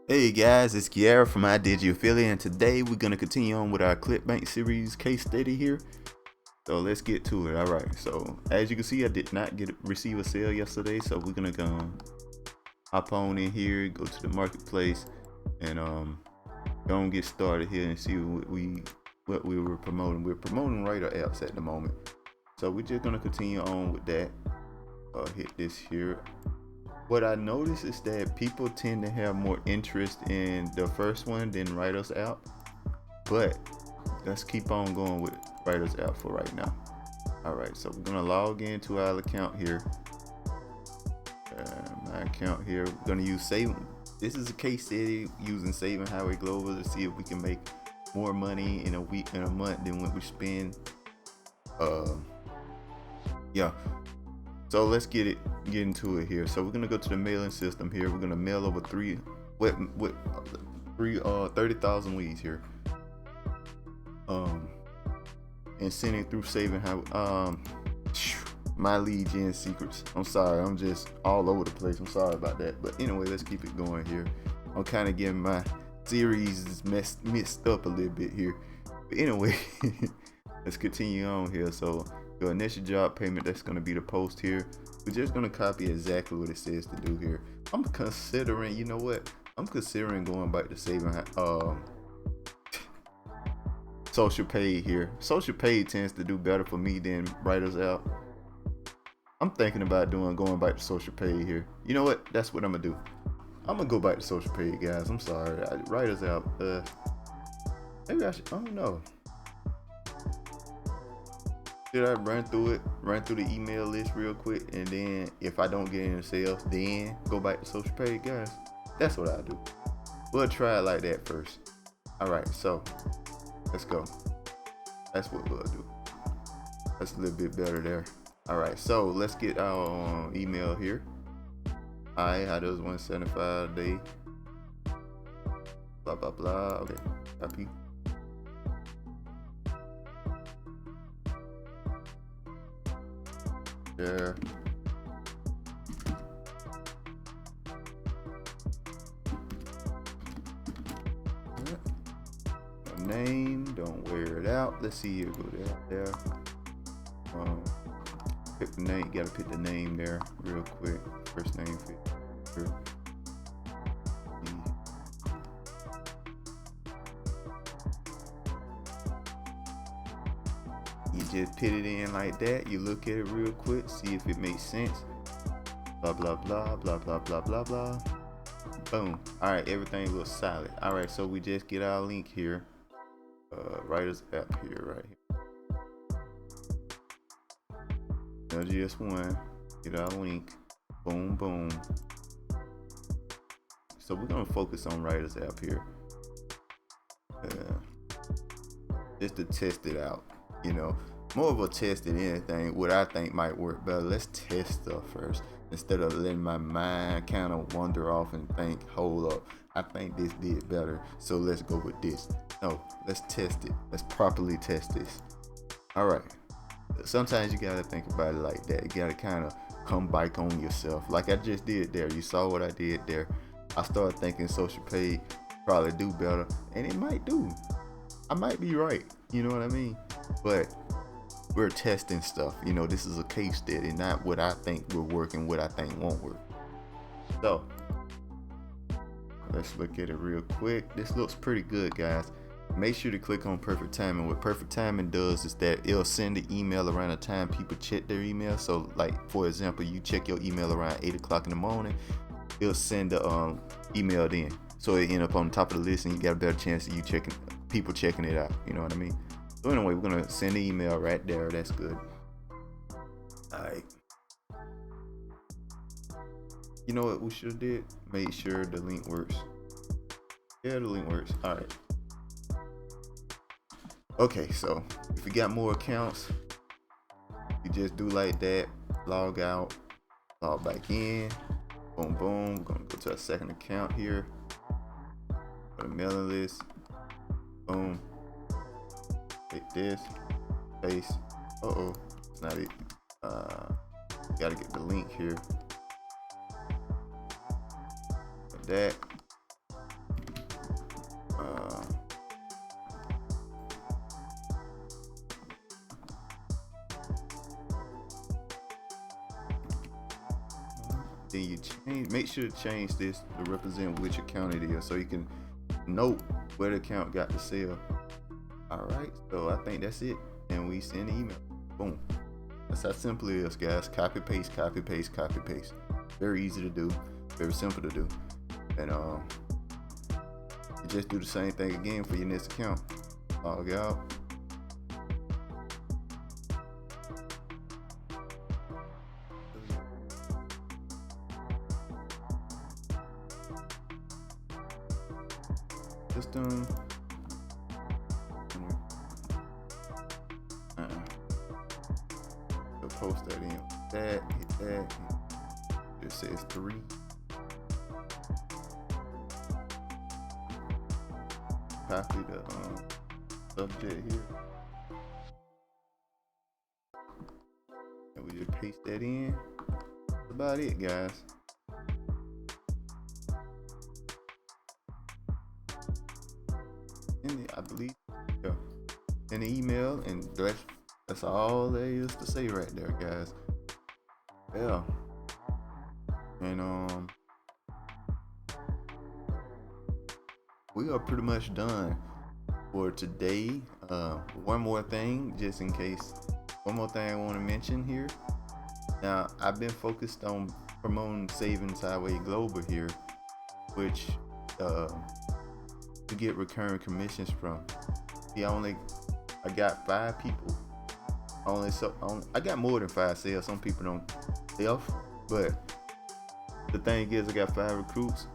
Hey guys, it's Kiara from I Did You Affiliate, and today we're gonna continue on with our Clickbank series case study here. So let's get to it. All right. So as you can see, I did not receive a sale yesterday, so we're gonna go hop on in here, go to the marketplace, and go and get started here and see what we were promoting. We're promoting writer apps at the moment, so we're just gonna continue on with that. Hit this here. What I noticed is that people tend to have more interest in the first one than writers app, but let's keep on going with writers app for right now. All right, so we're gonna log into our account here. My account here. We're gonna use saving. This is a case study using Saving Highway Global to see if we can make more money in a week, in a month than what we spend. Yeah. So let's get into it here. So we're gonna go to the mailing system here. We're gonna mail over 30,000 leads here. And send it through Saving Highway. My lead gen secrets. I'm sorry, I'm just all over the place. I'm sorry about that. But anyway, let's keep it going here. I'm kind of getting my series mixed up a little bit here. But anyway, let's continue on here. So your initial job payment, that's going to be the post here. We're just going to copy exactly what it says to do here. I'm considering, you know what? I'm considering going back to Saving Social Paid here. Social Paid tends to do better for me than Writers App. I'm thinking about going back to Social Paid here. You know what? That's what I'm gonna do. I'm gonna go back to Social Paid, guys. I'm sorry. Writers App. Maybe I should. I don't know. Should I run through the email list real quick, and then if I don't get any sales, then go back to Social Paid, guys? That's what I do. We'll try it like that first. All right. So let's go. That's what we'll do. That's a little bit better there. All right, so let's get our email here. Hi, how does 175 a day? Blah blah blah. Okay, copy. There. Name, don't wear it out. Let's see, you go there. Pick the name, gotta pick the name there real quick. First name fit. You just put it in like that. You look at it real quick, see if it makes sense. Blah blah blah blah blah blah blah blah. Boom. All right, everything looks solid. All right, so we just get our link here. Writers app here, right here. LGS1, get our link, boom, boom. So we're gonna focus on Writers app here, just to test it out. You know, more of a test than anything. What I think might work better. Let's test stuff first instead of letting my mind kind of wander off and think, hold up, I think this did better, so let's go with this. No, let's test it. Let's properly test this. All right. Sometimes you gotta think about it like that. You gotta kind of come back on yourself, like I just did there. You saw what I did there. I started thinking Social Paid probably do better, and it might do. I might be right, you know what I mean? But we're testing stuff. You know, this is a case study, not what I think will work and what I think won't work. So let's look at it real quick. This looks pretty good, guys. Make sure to click on Perfect Timing. What Perfect Timing does is that it'll send the email around the time people check their email. So like, for example, you check your email around 8 o'clock in the morning, it'll send the email then. So it end up on the top of the list, and you got a better chance of people checking it out. You know what I mean? So anyway, we're gonna send the email right there. That's good. All right. You know what we should have did? Make sure the link works. Yeah, the link works. All right. Okay, so if you got more accounts, you just do like that. Log out, log back in. Boom, boom. We're gonna go to our second account here. Go to mailing list. Boom. Take this. Paste. It's not it. Gotta get the link here. Like that. make sure to change this to represent which account it is, so you can note where the account got the sale. All right, so I think that's it, and we send an email. Boom. That's how simple it is, guys. Copy paste, copy paste, copy paste. Very easy to do, very simple to do, and you just do the same thing again for your next account. Log out. System. So post that in. That, hit that. It says 3. Copy the subject here. And we just paste that in. That's about it, guys. I believe, yeah, in the email, and that's all there is to say right there, guys. Yeah, and we are pretty much done for today. One more thing, just in case. One more thing I want to mention here. Now, I've been focused on promoting Savings Highway Global here, which to get recurring commissions from. I got 5 people. I got more than 5 sales. Some people don't sell, but the thing is, I got 5 recruits.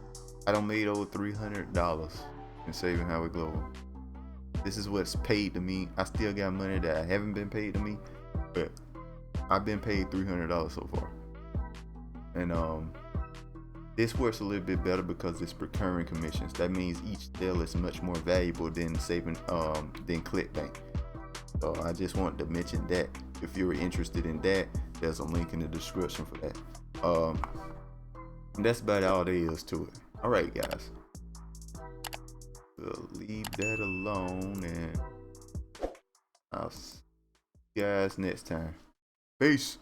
I done made over $300 in Saving Highway Global. This is what's paid to me. I still got money that I haven't been paid to me, but I've been paid $300 so far. And this works a little bit better because it's recurring commissions. That means each sale is much more valuable than Clickbank. So I just wanted to mention that. If you're interested in that, there's a link in the description for that. That's about all there is to it. All right, guys. We'll leave that alone, and I'll see you guys next time. Peace.